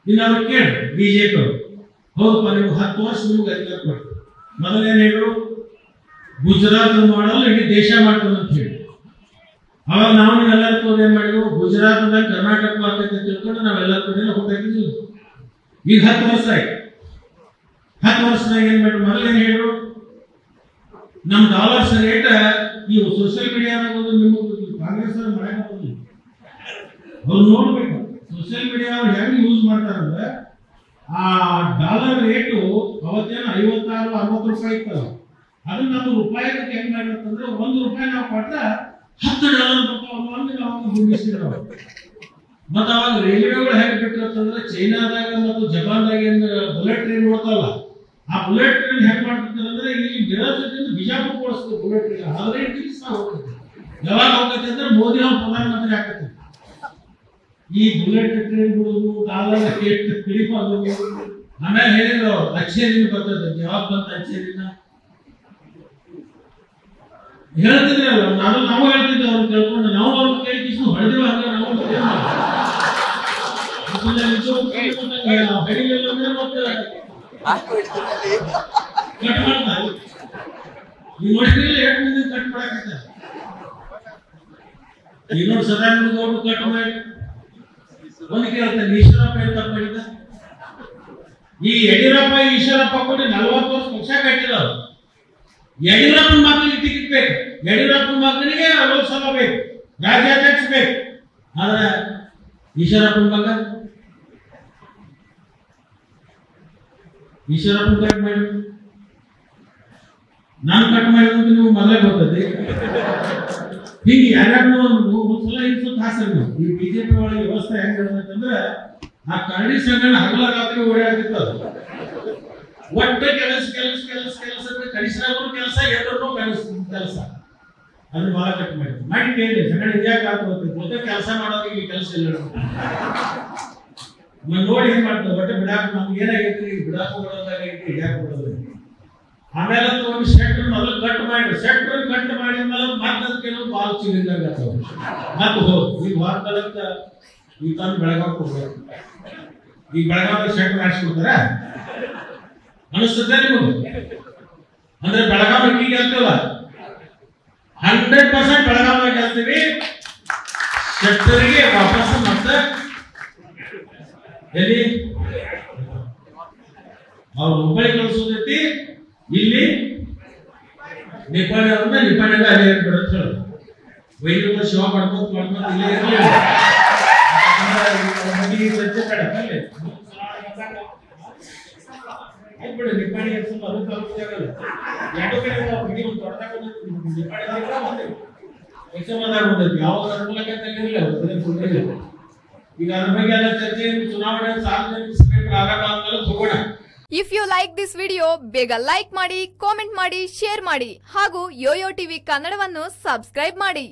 ಇನ್ನು ಅವ್ರು ಕೇಳಿ ಬಿಜೆಪಿ ಹೌದಪ್ಪ ನೀವು 10 ವರ್ಷ ನಿಮ್ಗೆ ಅಧಿಕಾರ ಕೊಡ್ತೀವಿ, ಮೊದಲೇನು ಹೇಳಿದ್ರು ಗುಜರಾತ್ ಮಾಡಲ್ಲ ಇಡೀ ದೇಶ ಮಾಡ್ತದೆ ಅಂತ ಹೇಳಿ. ಅವಾಗ ನಾವು ನೀವೆಲ್ಲರೂ ಏನ್ ಮಾಡಿದ್ವು, ಗುಜರಾತ್ದಾಗ ಕರ್ನಾಟಕ ಆಗ್ತೈತೆ ಅಂತ ತಿಳ್ಕೊಂಡು ನಾವೆಲ್ಲರೂ ಕೂಡ ಹೋಗ್ತಾಯಿದ್ದೀವಿ. ಈಗ 10 ವರ್ಷ ಆಯ್ತು. 10 ವರ್ಷದಾಗ ಏನ್ ಮಾಡಿದ್ರು, ಮೊದಲೇನು ಹೇಳಿದ್ರು ನಮ್ ಡಾಲರ್ಸ್ ರೇಟ್ ಈ ಸೋಷಿಯಲ್ ಮೀಡಿಯಾದಾಗ ನಿಮಗೆ ಕಾಂಗ್ರೆಸ್ ಅವ್ರು ಮಾಡಕ್ಕೆ ಅವ್ರು ನೋಡ್ಬೇಕು. ಸೋಷಿಯಲ್ ಮೀಡಿಯಾ ಅವ್ರು ಹೆಂಗ್ ಯೂಸ್ ಮಾಡ್ತಾರಂದ್ರೆ ಆ ಡಾಲರ್ ರೇಟು ಅವತ್ತೇನು 56-60 ರೂಪಾಯಿ ಇತ್ತಲ್ಲ, ಅದನ್ನ ನಾವು ರೂಪಾಯಿಗೆ ಹೆಂಗ್ ಮಾಡಿರ್ತಂದ್ರೆ $1 ನಾವು ಕೊಟ್ರೆ $10 ಬರ್ತಾವ ನಾವು ಗುಣಿಸಿದ್ರು. ಮತ್ತೆ ಅವಾಗ ರೈಲ್ವೆಗಳು ಹೆಂಗ್ ಬಿಟ್ಟಿರ್ತಂದ್ರೆ ಚೈನಾದಾಗ ಮತ್ತು ಜಪಾನ್ದಾಗ ಏನ್ ಬುಲೆಟ್ ಟ್ರೈನ್ ನೋಡ್ತಲ್ಲ, ಆ ಬುಲೆಟ್ ಟ್ರೈನ್ ಹೆಂಗ್ ಮಾಡ್ತಿರ್ತಾರೆ ಅಂದ್ರೆ ಇಲ್ಲಿ ಗಿಡದಿಂದ ಬಿಜಾಪುರ ಓಡಿಸ್ತದೆ ಬುಲೆಟ್ ಟ್ರೈನ್. ಆದ್ರೆ ಹೋಗ್ತದೆ ಯಾವಾಗ ಹೋಗ್ತೈತೆ ಅಂದ್ರೆ ಮೋದಿ ಅವ್ರ ಪ್ರಧಾನಮಂತ್ರಿ ಆಗ್ತೈತಿ. ಈ ಬುಲೆಟ್ ಟ್ರೈನ್ ಬಿಡುದು ಡಾಲರ್ ಎಷ್ಟು ಕ್ಲಿಪ್ ಆಗೋದು. ಆಮೇಲೆ ಹೇಳಿದ್ರು ಅಚ್ಚೇ ದಿನ ಬರ್ತದೆ, ಯಾವಾಗ ಬಂತ ಅಚ್ಚೇ ದಿನ ಹೇಳ್ತಿದ್ರಲ್ಲ, ನಾವು ಹೇಳ್ತಿದ್ದೆ ಅವ್ರು ಕೇಳ್ಕೊಂಡು ನಾವು ಅವ್ರ ಕೇಳಿದ್ರು ಹೊಡೆದಿವ ಹಂಗ ನಾವು ಕಟ್ ಮಾಡ್ತಾರೆ. ನೀವು ನೋಡಿದ್ರಿಲ್ಲ ಎಷ್ಟು ಮಂದಿ ಕಟ್ ಮಾಡಾಕತ್ತ. ಈಗ ನೋಡಿ ಸದಾನಂದ ಗೌಡ್ರು ಕಟ್ ಮಾಡಿ ಒಂದು ಕೇಳ್ತಾರೆ ಈಶ್ವರಪ್ಪ ಏನು ತಪ್ಪು ಮಾಡಿದ. ಈ ಯಡಿಯೂರಪ್ಪ ಈಶ್ವರಪ್ಪ ಕೊಟ್ಟು 40 ವರ್ಷ ಪಕ್ಷ ಕಟ್ಟಿದವರು. ಯಡಿಯೂರಪ್ಪನ ಮಕ್ಕಳಿಗೆ ಟಿಕೆಟ್ ಬೇಕು, ಯಡಿಯೂರಪ್ಪನ ಮಕ್ಕಳಿಗೆ ಲೋಕಸಭಾ ಬೇಕು, ರಾಜ್ಯಾಧ್ಯಕ್ಷ ಬೇಕು. ಆದ್ರೆ ಈಶ್ವರಪ್ಪನ ಮಗ ಈಶ್ವರಪ್ಪನ ಕಟ್ ಮಾಡಿ ನಾನು ಕಟ್ ಮಾಡಿದಂತ ನೀವು ಮೊದಲೇ ಬರ್ತದೆ. ಹೀಗೆ ಯಾರ್ಯಾರು ಒಂದ್ಸಲ ಇನ್ಸುತ್ತ ಹಾಸ್ರಿ. ಈ ಬಿಜೆಪಿ ಒಳಗೆ ವ್ಯವಸ್ಥೆ ಹೆಂಗಿರ್ತಂದ್ರೆ ಆ ಕರಡಿ ಸಂಘ ಹಗಲ ರಾತ್ರಿ ಓಡಾಡ್ತಿತ್ತು. ಒಟ್ಟ ಕೆಲಸ ಕಡಿಸ್ರಾಗೂ ಕೆಲಸ ಎದುರು ಕೆಲಸ ಅದನ್ನ ಬಹಳ ಕಟ್ ಮಾಡಿ ಕೇಳಿ ಸಂಗಡ ಇದ್ಯಾಕೆ ಆಗ್ತದೆ ಕೆಲಸ ಮಾಡೋರಿಗೆ ಕೆಲಸ ಇಲ್ಲ ನೋಡಿ ಏನ್ ಮಾಡ್ತಾರೆ. ಒಟ್ಟೆ ಬಿಡಾಕ ನಮ್ಗೆ ಏನಾಗೈತಿ ಬಿಡಾಕ ಬಿಡೋದಾಗೈತಿ ಯಾಕೆ ಬಿಡೋದು. ಆಮೇಲೆ ಒಂದು ಶೆಟ್ರ್ ಮೊದಲು ಕಟ್ ಮಾಡಿ ಶೆಟ್ರ್ ಕಟ್ ಮಾಡಿದ್ಮೇಲೆ ಮತ್ತೆ ಕೆಲವು ಬಾಲ್ ಚಿಲ್ಲಿದಾಗ ಮತ್ತೆ ಹೋದ್ ಈಗ ವಾರದಕ್ಕ ಈ ತಂದು ಬೆಳಗಾವ್ ಕೊಡ್ಬೇಕು. ಈಗ ಬೆಳಗಾವ್ ಶೆಟ್ರ್ ಹಾಕ್ಸ್ಕೊಡ್ತಾರ ಅನಿಸ್ತದೆ ನಿಮಗೆ. ಅಂದ್ರೆ ಬೆಳಗಾವ್ ಅಕ್ಕಿ ಗೆಲ್ತೀವಲ್ಲ 100% ಬೆಳಗಾವ್ ಗೆಲ್ತೀವಿ. ಶೆಟ್ಟರಿಗೆ ವಾಪಸ್ ಮತ್ತೆ ಎಲ್ಲಿ ಅವ್ರು ಹುಬ್ಬಳ್ಳಿ ಕಳಿಸೋದೈತಿ, ಇಲ್ಲಿ ನಿಪ್ಪಾಣಿ ಅವ್ರನ್ನ ನಿಪ್ಪಾಣಿಗೆ ಅಲ್ಲೇ ಬಿಡೋದು ಹೇಳೋದು. ವೈದ್ಯ ಶಿವ ಮಾಡ್ಕೋತ ಇಲ್ಲೇ ಸಜ್ಜೆ ಬೇಡ ಬಿಡು. ನಿಪ್ಪಾಣಿ ಅದು ತಲುಪಿದಾಗಲ್ಲ ಎರಡು ಕಡೆ ಬಂದೈತಿ ಯಾವ ಅನುಕೂಲಕ್ಕೆ ತೆಗೆದಿಲ್ಲ. ಈಗ ಅದ್ರ ಬಗ್ಗೆ ಎಲ್ಲ ಚರ್ಚೆ ಚುನಾವಣೆ ಸಾರ್ವಜನಿಕ ಆಗಾಗ ಹೋಗೋಣ. If you like this video ಬೇಗ ಲೈಕ್ ಮಾಡಿ, ಕಾಮೆಂಟ್ ಮಾಡಿ, ಶೇರ್ ಮಾಡಿ ಹಾಗೂ ಯೋಯೋ ಟಿವಿ ಕನ್ನಡವನ್ನು ಸಬ್ಸ್ಕ್ರೈಬ್ ಮಾಡಿ.